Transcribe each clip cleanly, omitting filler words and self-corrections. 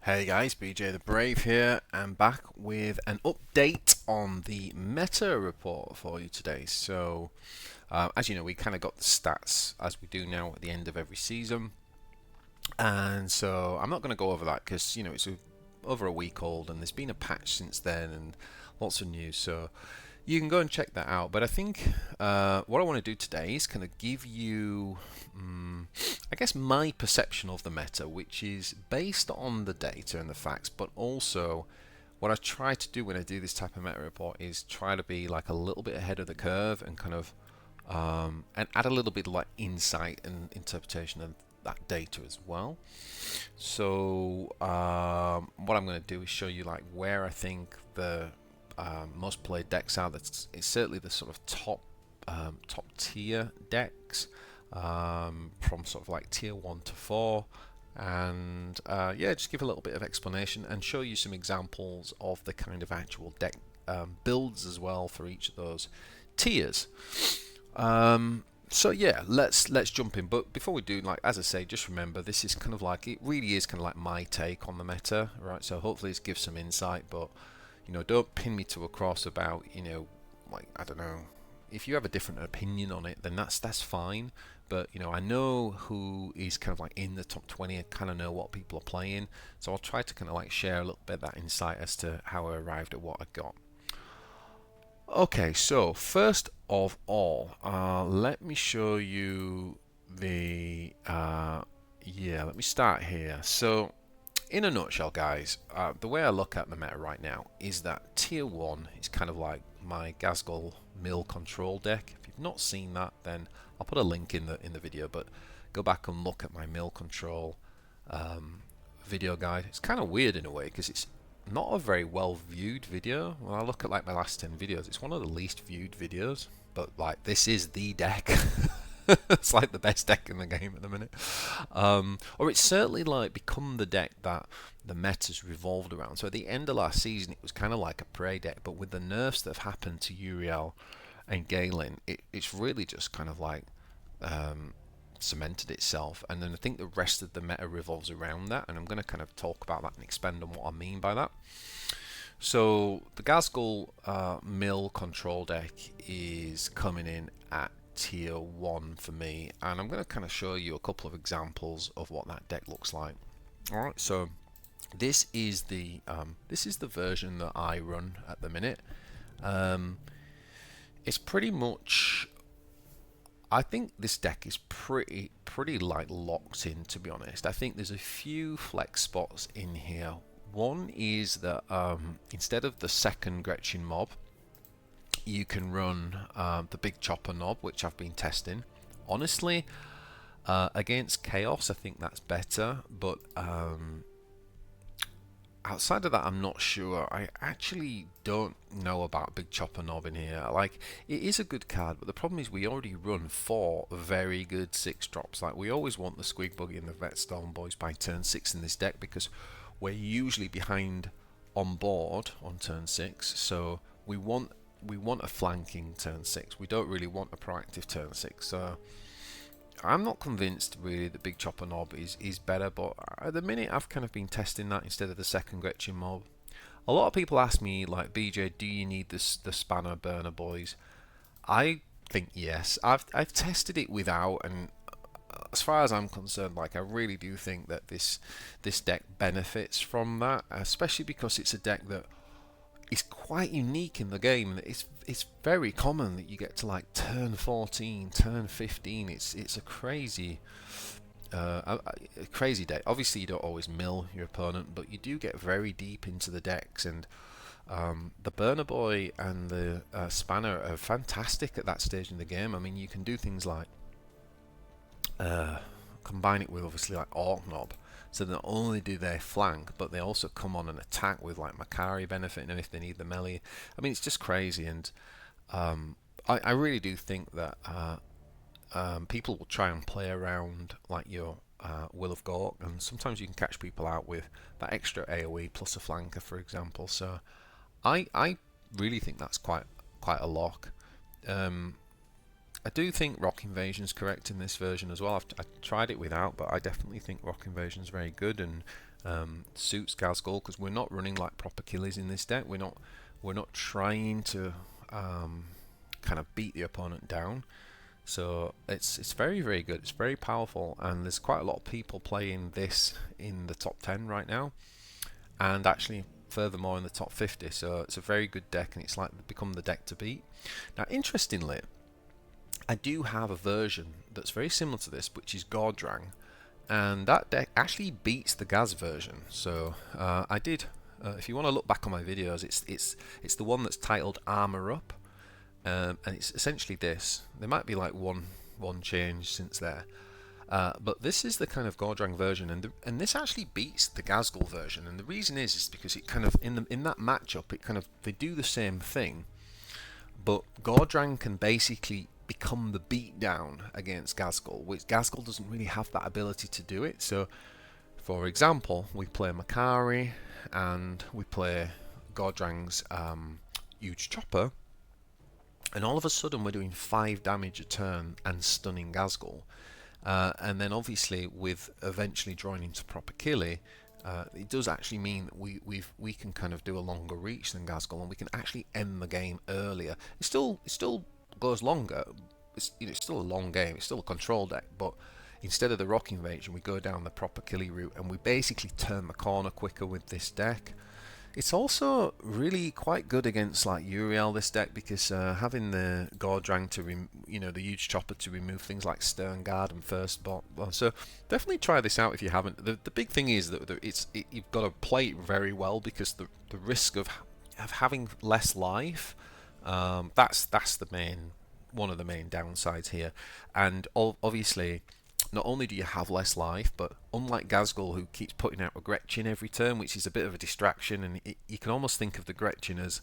Hey guys, BJTHEBRAVE here, and back with an update on the meta report for you today. So, as you know, we kind of got the stats as we do now at the end of every season, and so I'm not going to go over that because it's over a week old, and there's been a patch since then, and lots of news. So you can go and check that out. But I think what I want to do today is kind of give you, I guess, my perception of the meta, which is based on the data and the facts, but also what I try to do when I do this type of meta report is try to be like a little bit ahead of the curve and kind of and add a little bit of like insight and interpretation of that data as well. So what I'm going to do is show you like where I think the most played decks are. It's certainly the sort of top tier decks from sort of like tier 1 to 4, and yeah, just give a little bit of explanation and show you some examples of the kind of actual deck builds as well for each of those tiers. So yeah, let's jump in. But before we do, like as I say, just remember this is kind of like, it really is kind of like my take on the meta, right? So hopefully it gives some insight, but don't pin me to a cross about, like, I don't know, if you have a different opinion on it, then that's fine. But I know who is kind of like in the top 20. I kind of know what people are playing, so I'll try to kind of like share a little bit of that insight as to how I arrived at what I got. Okay, so first of all, let me show you the yeah, let me start here. So in a nutshell, guys, the way I look at the meta right now is that tier 1 is kind of like my Gazgul mill control deck. If you've not seen that, then I'll put a link in the video, but go back and look at my mill control video guide. It's kind of weird in a way because it's not a very well viewed video. When I look at like my last 10 videos, it's one of the least viewed videos, but like this is the deck. It's like the best deck in the game at the minute, or it's certainly like become the deck that the meta's revolved around. So at the end of last season, it was kind of like a prey deck, but with the nerfs that have happened to Uriel and Galen, it's really just kind of like cemented itself. And then I think the rest of the meta revolves around that, and I'm going to kind of talk about that and expand on what I mean by that. So the Gazgul mill control deck is coming in at tier 1 for me, and I'm going to kind of show you a couple of examples of what that deck looks like. Alright, so this is the version that I run at the minute. It's pretty much, I think this deck is pretty like locked in, to be honest. I think there's a few flex spots in here. One is that instead of the second Gretchen mob, you can run the big chopper knob, which I've been testing. Honestly, against chaos, I think that's better, but outside of that, I'm not sure. I actually don't know about big chopper knob in here. Like, it is a good card, but the problem is we already run 4 very good 6-drops. Like, we always want the Squig Buggy and the Vet Storm Boys by turn 6 in this deck because we're usually behind on board on turn 6, so we want a flanking turn 6. We don't really want a proactive turn 6. So I'm not convinced really that big chopper knob is better, but at the minute I've kind of been testing that instead of the second Gretchen mob. A lot of people ask me like, BJ, do you need the spanner burner boys? I think yes. I've tested it without, and as far as I'm concerned, like I really do think that this deck benefits from that, especially because it's a deck that is quite unique in the game. It's very common that you get to like turn 14, turn 15. It's a crazy crazy deck. Obviously, you don't always mill your opponent, but you do get very deep into the decks, and the Burner Boy and the Spanner are fantastic at that stage in the game. I mean, you can do things like combine it with obviously like Orc Knob, so not only do they flank, but they also come on and attack with like Makari benefiting them if they need the melee. I mean, it's just crazy, and I really do think that people will try and play around like your Will of Gork, and sometimes you can catch people out with that extra AoE plus a flanker, for example. So I really think that's quite a lock. I do think Rock Invasion's correct in this version as well. I tried it without, but I definitely think Rock Invasion's very good and suits Gazgul, because we're not running like proper killies in this deck. We're not trying to kind of beat the opponent down. So it's very, very good. It's very powerful, and there's quite a lot of people playing this in the top 10 right now, and actually furthermore in the top 50. So it's a very good deck, and it's like become the deck to beat. Now, interestingly, I do have a version that's very similar to this, which is Gordrang, and that deck actually beats the Gaz version. So I did. If you want to look back on my videos, it's the one that's titled Armor Up. And it's essentially this. There might be like one change since there, but this is the kind of Gordrang version, and this actually beats the Gazgul version. And the reason is because it kind of in that matchup, they do the same thing, but Gordrang can basically become the beatdown against Gazgul, which Gazgul doesn't really have that ability to do it. So, for example, we play Makari and we play Gordrang's huge chopper. And all of a sudden we're doing 5 damage a turn and stunning Gazgul. And then obviously with eventually drawing into proper killie, it does actually mean that we can kind of do a longer reach than Gazgul, and we can actually end the game earlier. It still goes longer. It's still a long game. It's still a control deck, but instead of the Rock Invasion, we go down the proper killie route, and we basically turn the corner quicker with this deck. It's also really quite good against like Uriel, this deck, because having the Gordrang to the huge chopper to remove things like Stern Guard and First Bot. Well, so definitely try this out if you haven't. The big thing is that you've got to play it very well, because the risk of having less life, that's one of the main downsides here. And obviously, not only do you have less life, but unlike Gazgul, who keeps putting out a Gretchen every turn, which is a bit of a distraction, and you can almost think of the Gretchen as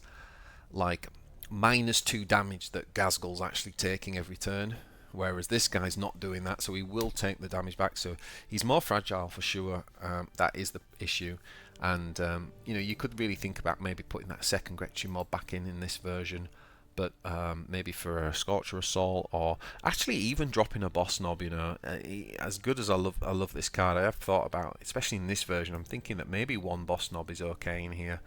like -2 damage that Gazgul's actually taking every turn, whereas this guy's not doing that, so he will take the damage back. So he's more fragile for sure. That is the issue, and you could really think about maybe putting that second Gretchen mod back in this version. But maybe for a Scorcher Assault, or actually even dropping a Boss Knob, as good as I love this card, I have thought about, especially in this version, I'm thinking that maybe one Boss Knob is okay in here.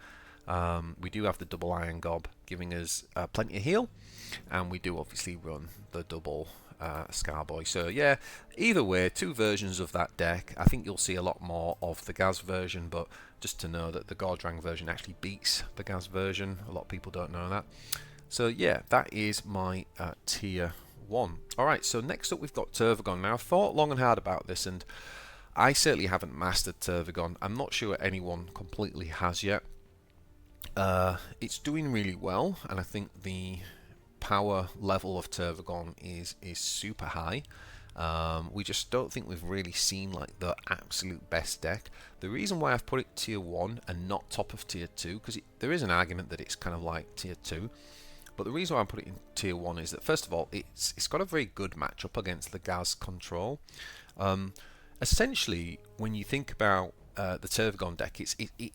We do have the double Iron Gob giving us plenty of heal, and we do obviously run the double Scarboy. So yeah, either way, 2 versions of that deck. I think you'll see a lot more of the Gaz version, but just to know that the Gordrang version actually beats the Gaz version. A lot of people don't know that. So yeah, that is my tier 1. Alright, so next up we've got Tervagon. Now, I've thought long and hard about this, and I certainly haven't mastered Tervagon. I'm not sure anyone completely has yet. It's doing really well, and I think the power level of Tervagon is super high. We just don't think we've really seen like the absolute best deck. The reason why I've put it tier 1 and not top of tier 2, because there is an argument that it's kind of like tier 2. But the reason why I put it in tier 1 is that, first of all, it's got a very good matchup against the Gaz control. Essentially, when you think about the Tervagon deck,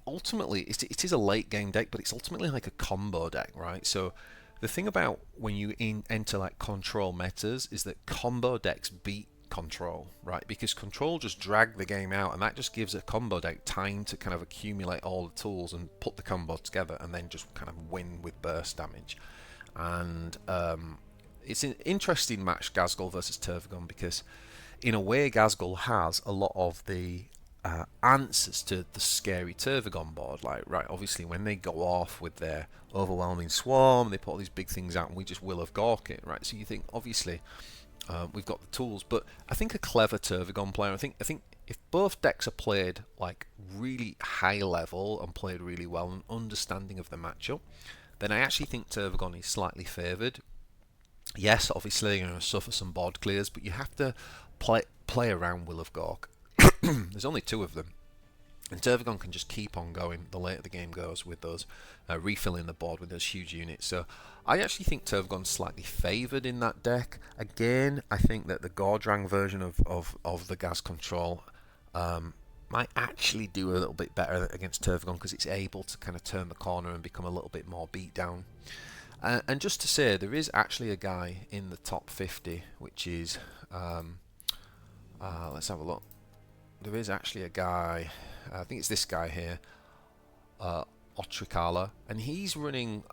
ultimately it is a late game deck, but it's ultimately like a combo deck, right? So the thing about when you enter like control metas is that combo decks beat control, right? Because control just drag the game out, and that just gives a combo deck time to kind of accumulate all the tools and put the combo together, and then just kind of win with burst damage. And it's an interesting match, Gazgul versus Tervagon, because in a way Gazgul has a lot of the answers to the scary Tervagon board. Like, right, obviously when they go off with their overwhelming swarm, they put all these big things out, and we just Will of Gork it, right? So you think, obviously, we've got the tools, but I think a clever Tervagon player, I think if both decks are played like really high level and played really well and understanding of the matchup, then I actually think Tervagon is slightly favoured. Yes, obviously you're going to suffer some board clears, but you have to play around Will of Gork. There's only 2 of them, and Tervagon can just keep on going the later the game goes with those refilling the board with those huge units. So I actually think Tervagon's slightly favoured in that deck. Again, I think that the Gordrang version of the Gaz control might actually do a little bit better against Tervagon, because it's able to kind of turn the corner and become a little bit more beat down. And just to say, there is actually a guy in the top 50, which is, let's have a look. There is actually a guy, I think it's this guy here, Otrikala, and he's running,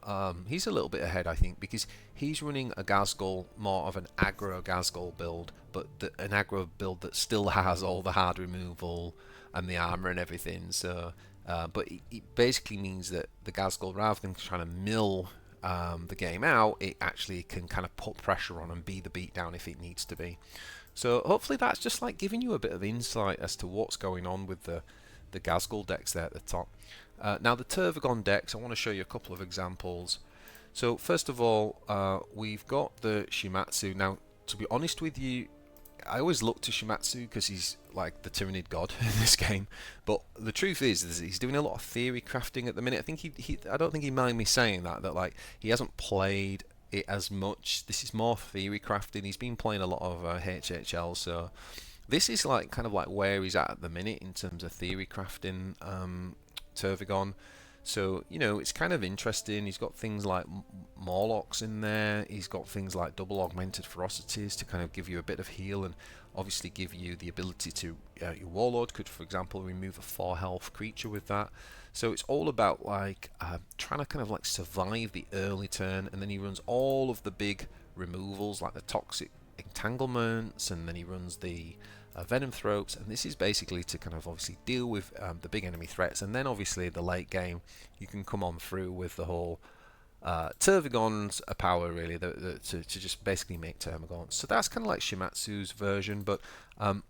he's a little bit ahead, I think, because he's running a Ghazghkull, more of an aggro Ghazghkull build, but an aggro build that still has all the hard removal and the armor and everything. So, but it basically means that the Ghazghkull, rather than trying to mill the game out, it actually can kind of put pressure on and be the beatdown if it needs to be. So hopefully that's just like giving you a bit of insight as to what's going on with the Ghazghkull decks there at the top. Now the Tervagon decks, I want to show you a couple of examples. So first of all, we've got the Shimatsu. Now, to be honest with you, I always look to Shimatsu because he's like the Tyranid god in this game. But the truth is he's doing a lot of theory crafting at the minute. I think I don't think he'd mind me saying that like he hasn't played it as much. This is more theory crafting. He's been playing a lot of HHL, so this is like kind of like where he's at the minute in terms of theory crafting Tervagon. So, you know, it's kind of interesting. He's got things like Morlocks in there. He's got things like double augmented ferocities to kind of give you a bit of heal and obviously give you the ability to, your Warlord could, for example, remove a 4 health creature with that. So it's all about like trying to kind of like survive the early turn, and then he runs all of the big removals like the toxic entanglements, and then he runs the venom throats, and this is basically to kind of obviously deal with the big enemy threats, and then obviously the late game you can come on through with the whole Tervagon's power really to just basically make Termagants. So that's kind of like Shimatsu's version, but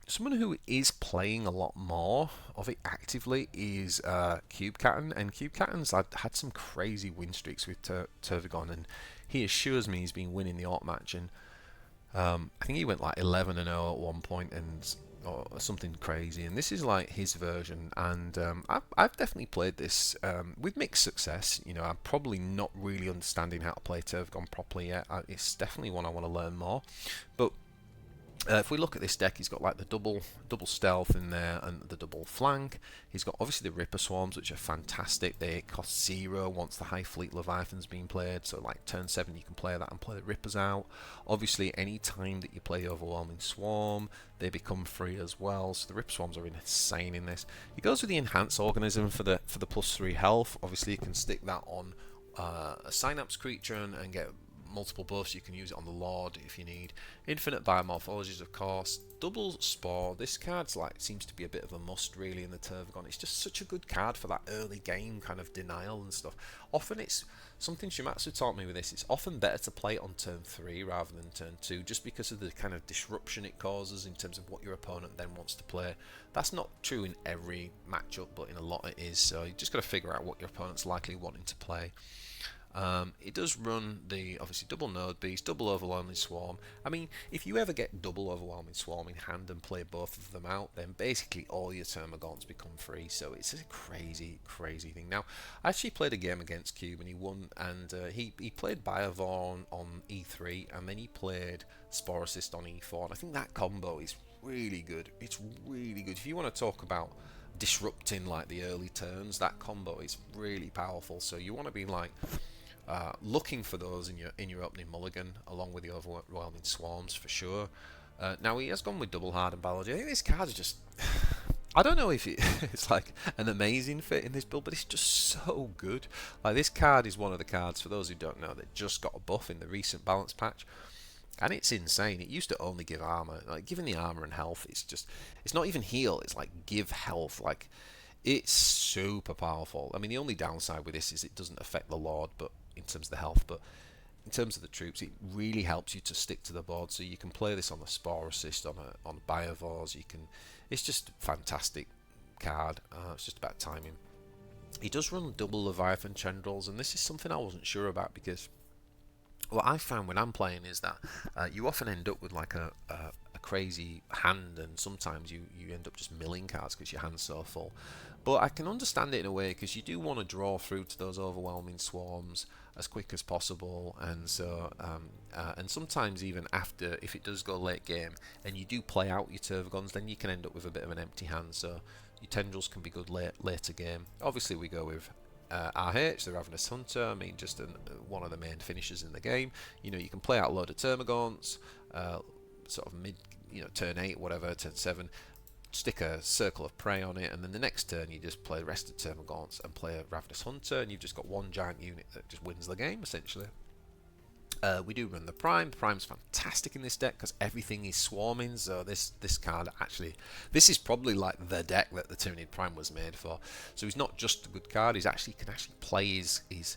someone who is playing a lot more of it actively is CubeKat, and CubeKat's had some crazy win streaks with Tervagon, and he assures me he's been winning the ART match, and I think he went like 11-0 at one point and or something crazy, and this is like his version, and I've definitely played this with mixed success. You know, I'm probably not really understanding how to play Tervagon properly yet. It's definitely one I want to learn more, but if we look at this deck, he's got like the double stealth in there and the double flank. He's got obviously the Ripper Swarms, which are fantastic. They cost 0 once the High Fleet Leviathan's been played. So like turn 7 you can play that and play the Rippers out. Obviously any time that you play Overwhelming Swarm, they become free as well. So the Ripper Swarms are insane in this. He goes with the Enhanced Organism for the +3 health. Obviously you can stick that on a Synapse creature and get multiple buffs. You can use it on the Lord if you need. Infinite Biomorphologies, of course. Double Spore. This card's like seems to be a bit of a must really in the Tervagon. It's just such a good card for that early game kind of denial and stuff. Often it's something Shimatsu taught me with this. It's often better to play it on turn 3 rather than turn 2, just because of the kind of disruption it causes in terms of what your opponent then wants to play. That's not true in every matchup, but in a lot it is. So you just got to figure out what your opponent's likely wanting to play. It does run the obviously double Node Beast, double Overwhelming Swarm. I mean, if you ever get double Overwhelming Swarm in hand and play both of them out, then basically all your Termagants become free. So it's a crazy thing. Now, I actually played a game against Cube and he won, and he played Biovor on E3, and then he played Spore Assist on E4, and I think that combo is really good. It's really good. If you want to talk about disrupting like the early turns, that combo is really powerful. So you want to be like looking for those in your opening mulligan, along with the Overwhelming Swarms for sure. Now he has gone with double Hardened Biology. I think this card is just I don't know if it's like an amazing fit in this build, but it's just so good. Like this card is one of the cards, for those who don't know, that just got a buff in the recent balance patch. And it's insane. It used to only give armor. Like giving the armor and health, it's not even heal, it's like give health. Like it's super powerful. I mean, the only downside with this is it doesn't affect the Lord, but in terms of the health, but in terms of the troops, it really helps you to stick to the board. So you can play this on the Spore Assist, on Biovors. It's just a fantastic card. It's just about timing. He does run double Leviathan Chandrils, and this is something I wasn't sure about, because what I found when I'm playing is that you often end up with like a crazy hand, and sometimes you end up just milling cards because your hand's so full. But I can understand it in a way, because you do want to draw through to those Overwhelming Swarms as quick as possible, and so and sometimes even after, if it does go late game and you do play out your Tervagons, then you can end up with a bit of an empty hand. So your Tendrils can be good later game. Obviously we go with RH, the Ravenous Hunter. I mean, just one of the main finishers in the game. You know, you can play out a load of Termagants, sort of mid, you know, turn 8, whatever, turn 7. Stick a Circle of Prey on it, and then the next turn you just play the rest of Termagants and play a Ravenous Hunter, and you've just got one giant unit that just wins the game, essentially. We do run the Prime. The Prime's fantastic in this deck because everything is swarming, so this card actually, this is probably like the deck that the Tyranid Prime was made for. So he's not just a good card, he's actually can actually play his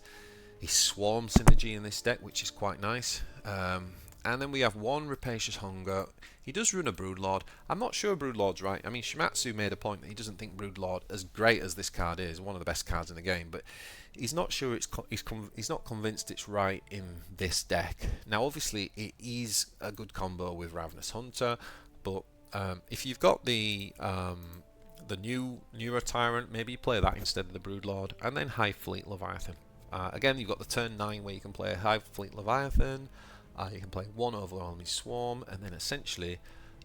swarm synergy in this deck, which is quite nice. And then we have one Rapacious Hunger. He does run a Broodlord. I'm not sure Broodlord's right. I mean, Shimatsu made a point that he doesn't think Broodlord, as great as this card is, one of the best cards in the game, but he's not sure he's not convinced it's right in this deck. Now, obviously, it is a good combo with Ravenous Hunter, but if you've got the newer Tyrant, maybe you play that instead of the Broodlord, and then High Fleet Leviathan. Again, you've got the turn 9 where you can play a High Fleet Leviathan. You can play one Overwhelming Swarm, and then essentially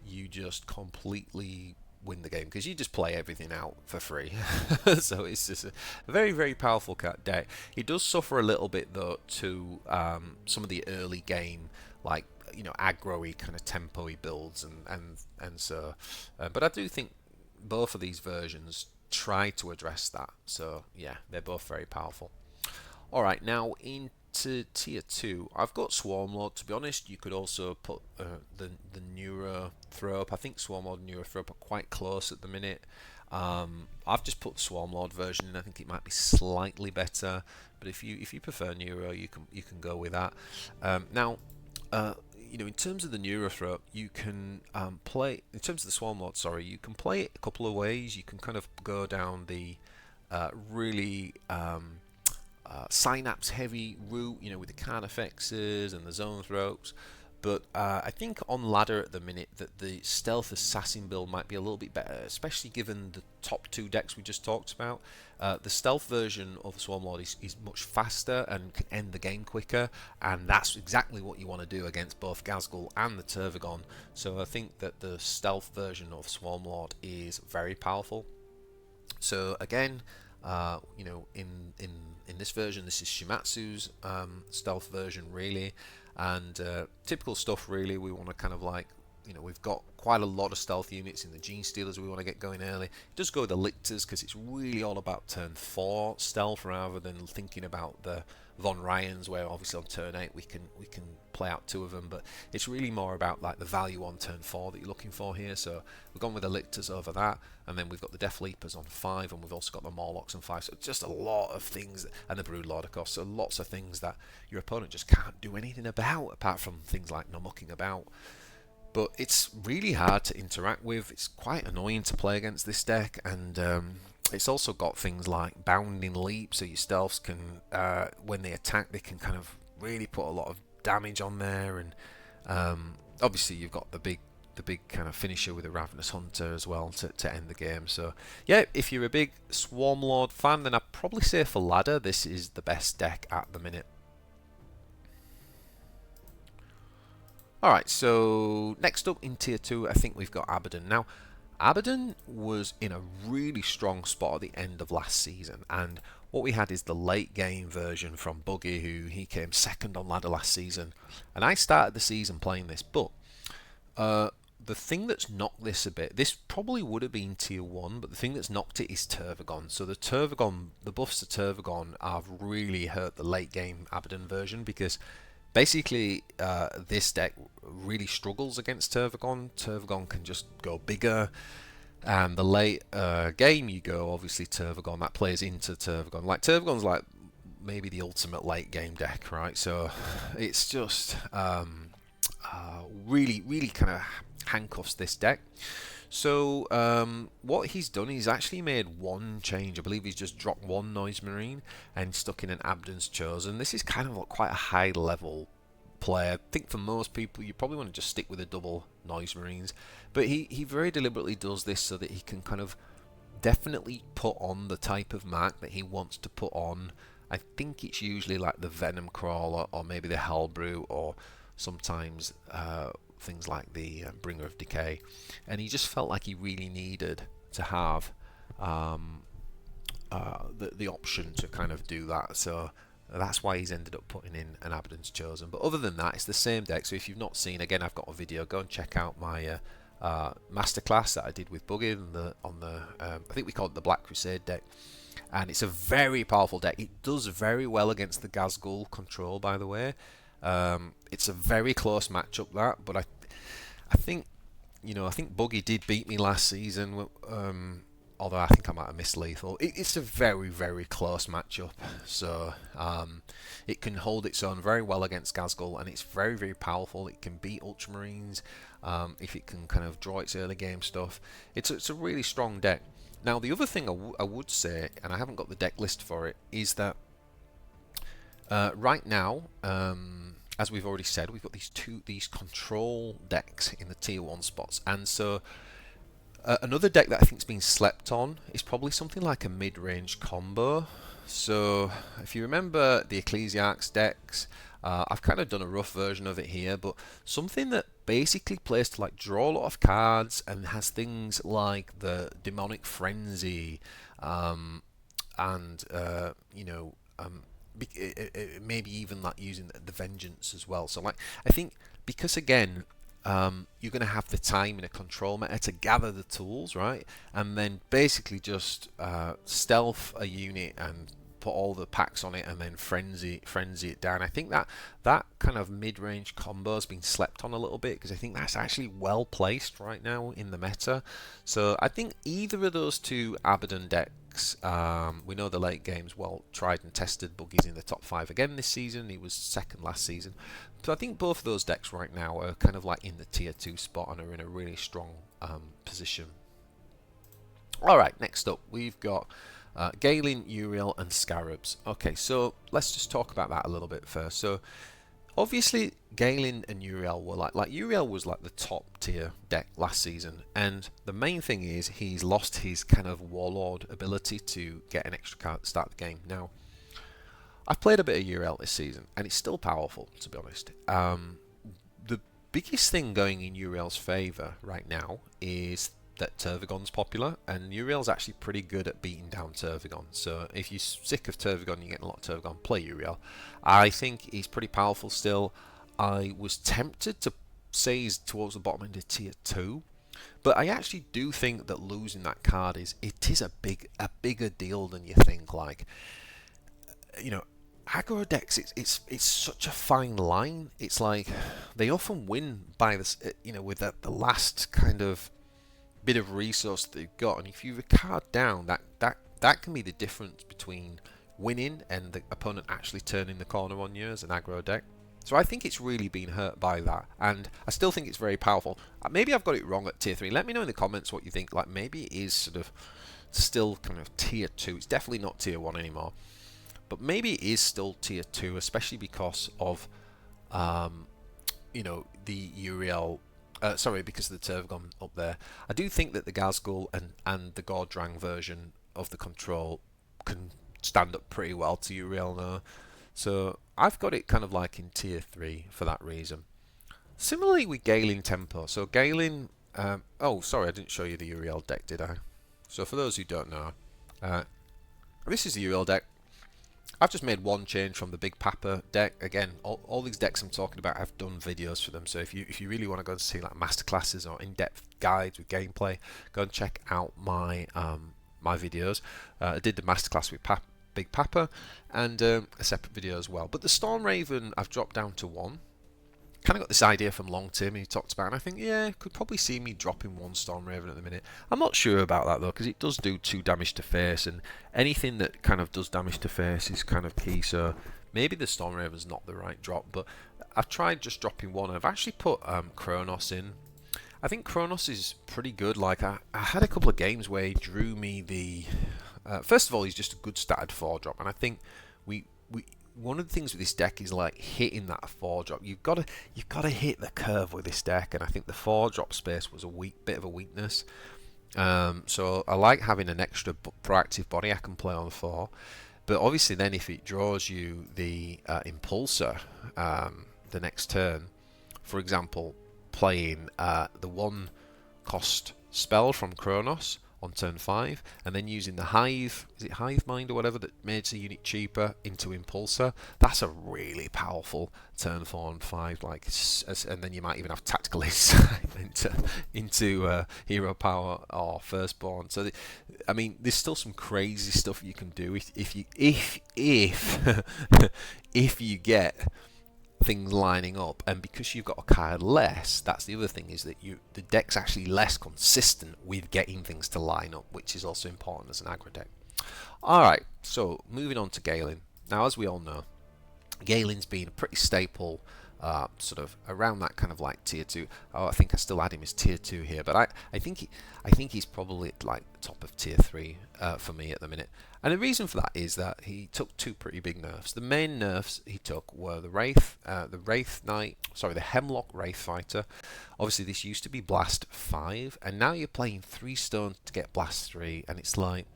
you just completely win the game because you just play everything out for free. So it's just a very, very powerful deck. He does suffer a little bit though to some of the early game, like, you know, aggro-y kind of tempo-y builds and so. But I do think both of these versions try to address that. So yeah, they're both very powerful. All right, now into tier 2, I've got Swarmlord. To be honest, you could also put the Neuro throw up. I think Swarmlord and Neuro throw up are quite close at the minute. I've just put the Swarmlord version in. I think it might be slightly better, but if you prefer Neuro, you can go with that. Now, you know, in terms of the Neuro throw up, you can play. In terms of the Swarmlord, sorry, you can play it a couple of ways. You can kind of go down the really synapse heavy route, you know, with the Carnifexes and the Zone Throats, but I think on ladder at the minute that the Stealth Assassin build might be a little bit better, especially given the top 2 decks we just talked about. The Stealth version of the Swarmlord is much faster and can end the game quicker, and that's exactly what you want to do against both Ghazghkull and the Tervagon. So I think that the Stealth version of Swarmlord is very powerful. So again, you know, in this version, this is Shimatsu's stealth version, really, and typical stuff, really. We want to kind of like, you know, we've got quite a lot of stealth units in the Gene Stealers we want to get going early. It does go with the Lictors because it's really all about turn 4 stealth rather than thinking about the Von Ryans, where obviously on turn 8 we can play out 2 of them, but it's really more about like the value on turn 4 that you're looking for here. So we've gone with the Lictors over that, and then we've got the Death Leapers on 5, and we've also got the Morlocks on 5. So just a lot of things, and the Broodlord, of course. So lots of things that your opponent just can't do anything about, apart from things like no mucking about. But it's really hard to interact with. It's quite annoying to play against this deck, and it's also got things like Bounding Leap, so your stealths can, when they attack, they can kind of really put a lot of damage on there, and obviously you've got the big kind of finisher with a Ravenous Hunter as well to end the game. So yeah, if you're a big Swarmlord fan, then I'd probably say for ladder this is the best deck at the minute. Alright, so next up in tier 2, I think we've got Abdan. Now, Abdan was in a really strong spot at the end of last season, and what we had is the late game version from Buggy, who he came second on ladder last season, and I started the season playing this, but the thing that's knocked this a bit, this probably would have been tier 1, but the thing that's knocked it is Tervagon. So the buffs to Tervagon have really hurt the late game Abdan version, because basically this deck really struggles against Tervagon. Tervagon can just go bigger, and the late game you go, obviously Tervagon, that plays into Tervagon. Like, Tervagon's like maybe the ultimate late game deck, right? So it's just really kind of handcuffs this deck. So what he's done, he's actually made one change. I believe he's just dropped one Noise Marine and stuck in an Abdan's Chosen. This is kind of like quite a high level play. I think for most people you probably want to just stick with a double Noise Marines, but he very deliberately does this so that he can kind of definitely put on the type of mark that he wants to put on. I think it's usually like the Venom Crawler, or maybe the Hellbrew, or sometimes things like the Bringer of Decay, and he just felt like he really needed to have the option to kind of do that. So that's why he's ended up putting in an Abdan's Chosen. But other than that, it's the same deck. So if you've not seen, again, I've got a video. Go and check out my masterclass that I did with Buggy on the I think we called it the Black Crusade deck. And it's a very powerful deck. It does very well against the Ghazghul control, by the way. It's a very close matchup, that. But I think, I think Buggy did beat me last season. Although I think I might have missed lethal. It's a very, very close matchup. So it can hold its own very well against Ghazghul, and it's very, very powerful. It can beat Ultramarines if it can kind of draw its early game stuff. It's a really strong deck. Now, the other thing I would say, and I haven't got the deck list for it, is that right now, as we've already said, we've got these control decks in the tier 1 spots, and so another deck that I think's been slept on is probably something like a mid-range combo. So if you remember the Ecclesiarchs decks, I've kind of done a rough version of it here, but something that basically plays to like draw a lot of cards and has things like the Demonic Frenzy, and maybe even like using the Vengeance as well. So like I think because again, you're going to have the time in a control meta to gather the tools, right? And then basically just stealth a unit and put all the packs on it and then frenzy it down. I think that kind of mid-range combo has been slept on a little bit, because I think that's actually well placed right now in the meta. So I think either of those two Abaddon decks, we know the late game's well tried and tested. Buggy's in the top 5 again this season. He was second last season. So I think both of those decks right now are kind of like in the tier 2 spot and are in a really strong position. Alright, next up we've got Galen, Uriel and Scarabs. Okay, so let's just talk about that a little bit first. So obviously Galen and Uriel were like Uriel was like the top tier deck last season, and the main thing is he's lost his kind of warlord ability to get an extra card at the start of the game. Now I've played a bit of Uriel this season and it's still powerful, to be honest. The biggest thing going in Uriel's favour right now is that Tervigon's popular, and Uriel's actually pretty good at beating down Tervigon. So if you're sick of Tervigon, you're getting a lot of Tervigon, play Uriel. I think he's pretty powerful still. I was tempted to say he's towards the bottom end of tier 2, but I actually do think that losing that card is a bigger deal than you think. Like, aggro decks, it's such a fine line. It's like they often win by this, with the last kind of bit of resource they've got, and if you have a card down, that can be the difference between winning and the opponent actually turning the corner on you as an aggro deck. So I think it's really been hurt by that, and I still think it's very powerful. Maybe I've got it wrong at tier 3. Let me know in the comments what you think. Like, maybe it is sort of still kind of tier 2. It's definitely not tier 1 anymore, but maybe it is still tier 2, especially because of the Uriel. Because of the Tervigon up there. I do think that the Ghazghul and the Gordrang version of the control can stand up pretty well to Uriel now. So I've got it kind of like in tier 3 for that reason. Similarly with Galen Tempo. So Galen... oh, sorry, I didn't show you the Uriel deck, did I? So for those who don't know, this is the Uriel deck. I've just made one change from the Big Papa deck. Again, all these decks I'm talking about, I've done videos for them. So if you really want to go and see like masterclasses or in-depth guides with gameplay, go and check out my my videos. I did the masterclass with Big Papa and a separate video as well. But the Storm Raven I've dropped down to 1. Kind of got this idea from Long Tim he talked about, and I think, yeah, could probably see me dropping 1 Storm Raven at the minute. I'm not sure about that though, because it does do 2 damage to face, and anything that kind of does damage to face is kind of key. So maybe the Storm Raven's not the right drop, but I've tried just dropping 1. I've actually put Kronos in. I think Kronos is pretty good. Like I had a couple of games where he drew me the. First of all, he's just a good statted 4-drop, and I think we one of the things with this deck is like hitting that 4-drop. You've got to hit the curve with this deck, and I think the 4-drop space was a bit of a weakness. So I like having an extra proactive body I can play on 4. But obviously then if it draws you the Impulsor the next turn, for example, playing the 1 cost spell from Kronos on turn 5, and then using the Hive, is it Hive Mind or whatever, that makes a unit cheaper into Impulsor. That's a really powerful turn 4 and 5, like, and then you might even have Tactical Insight into Hero Power or Firstborn. So, I mean, there's still some crazy stuff you can do if you if you get things lining up, and because you've got a card less, that's the other thing, is that the deck's actually less consistent with getting things to line up, which is also important as an aggro deck. Alright, so moving on to Galen. Now, as we all know, Galen's been a pretty staple, sort of around that kind of like tier 2. Oh, I think I still had him as tier 2 here, but I think he's probably at like top of tier 3 for me at the minute. And the reason for that is that he took 2 pretty big nerfs. The main nerfs he took were the Hemlock Wraith Fighter. Obviously, this used to be Blast 5, and now you're playing 3 stones to get Blast 3, and it's like,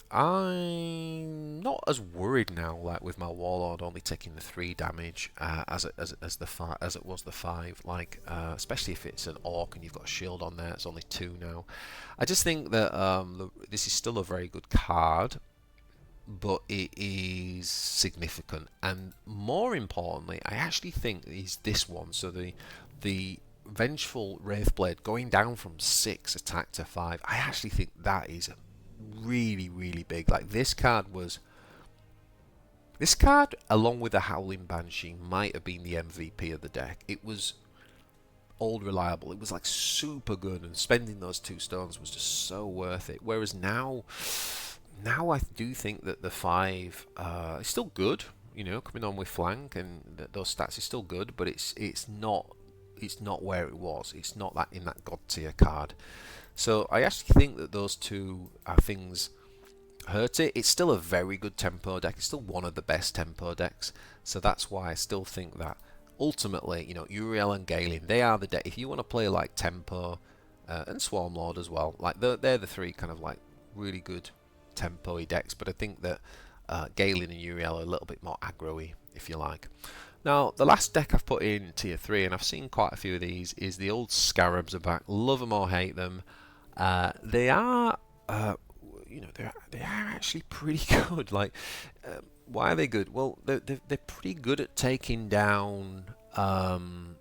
I'm not as worried now, like with my Warlord only taking the 3 damage as it was the 5. Like, especially if it's an Orc and you've got a shield on there, it's only 2 now. I just think that this is still a very good card, but it is significant, and more importantly, I actually think is this one. So the Vengeful Wraithblade going down from 6 attack to 5. I actually think that is really, really big. Like, this card along with the Howling Banshee might have been the MVP of the deck. It was old reliable, it was like super good, and spending those 2 stones was just so worth it. Whereas now I do think that the 5 is still good, you know, coming on with flank, and those stats is still good, but it's not where it was. It's not that in that god tier card. So I actually think that those 2 things hurt it. It's still a very good tempo deck. It's still one of the best tempo decks. So that's why I still think that ultimately, you know, Uriel and Galen, they are the deck. If you want to play like tempo and Swarmlord as well, like they're the 3 kind of like really good tempo-y decks. But I think that Galen and Uriel are a little bit more aggro-y, if you like. Now, the last deck I've put in tier 3, and I've seen quite a few of these, is the old Scarabs are back. Love them or hate them. They are, you know, they are actually pretty good. Like, why are they good? Well, they're pretty good at taking down Orcs.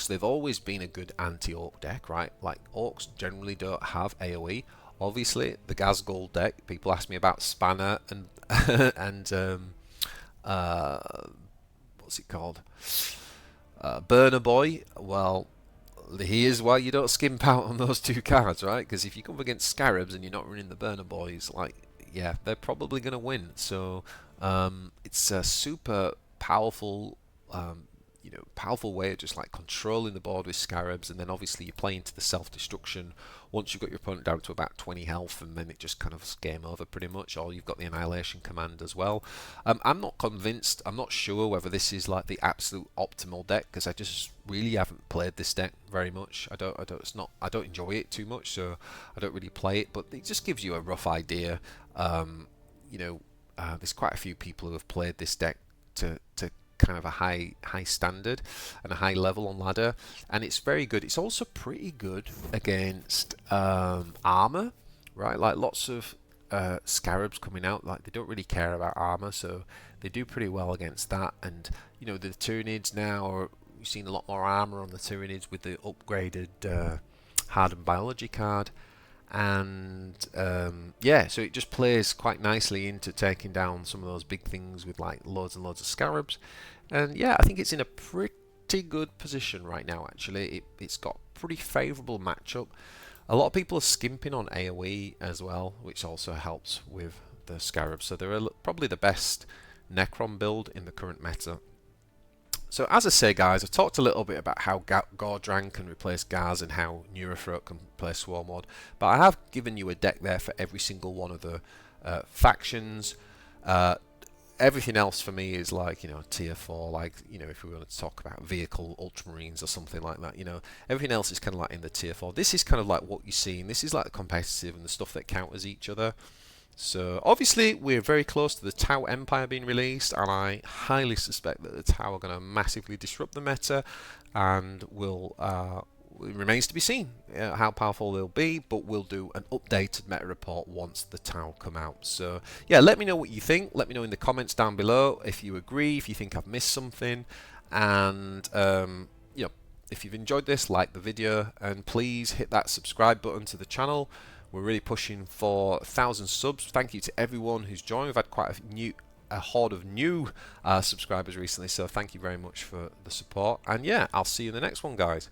They've always been a good anti-Orc deck, right? Like, Orcs generally don't have AoE. Obviously, the Gazgul deck, people ask me about Spanner and what's it called? Burner Boy. Well, here's why you don't skimp out on those 2 cards, right? Because if you come up against Scarabs and you're not running the Burner Boys, like, yeah, they're probably going to win. So it's a super powerful, you know, powerful way of just like controlling the board with Scarabs, and then obviously you play into the self-destruction once you've got your opponent down to about 20 health, and then it just kind of is game over pretty much, or you've got the Annihilation command as well. I'm not convinced, I'm not sure whether this is like the absolute optimal deck, because I just really haven't played this deck very much. I don't enjoy it too much, so I don't really play it, but it just gives you a rough idea. You know, there's quite a few people who have played this deck to kind of a high standard and a high level on ladder, and it's very good. It's also pretty good against armor, right? Like, lots of Scarabs coming out, like, they don't really care about armor, so they do pretty well against that. And you know, the Tyranids now you've seen a lot more armor on the Tyranids with the upgraded hardened biology card. And yeah, so it just plays quite nicely into taking down some of those big things with like loads and loads of Scarabs. And yeah, I think it's in a pretty good position right now, actually. It's got pretty favourable matchup. A lot of people are skimping on AoE as well, which also helps with the Scarabs. So they're probably the best Necron build in the current meta. So as I say, guys, I've talked a little bit about how Gordran can replace Gaz and how Neurothroat can replace Swarmlord, but I have given you a deck there for every single one of the factions. Everything else for me is like, you know, tier 4, like, you know, if we want to talk about vehicle Ultramarines or something like that, you know, everything else is kind of like in the tier 4. This is kind of like what you're seeing. This is like the competitive and the stuff that counters each other. So obviously we're very close to the Tau Empire being released, and I highly suspect that the Tau are going to massively disrupt the meta and will it remains to be seen how powerful they'll be, but we'll do an updated meta report once the Tau come out. So yeah, let me know what you think. Let me know in the comments down below if you agree, if you think I've missed something, and you know, if you've enjoyed this, like the video, and please hit that subscribe button to the channel. We're really pushing for 1,000 subs. Thank you to everyone who's joined. We've had quite a horde of new subscribers recently, so thank you very much for the support. And yeah, I'll see you in the next one, guys.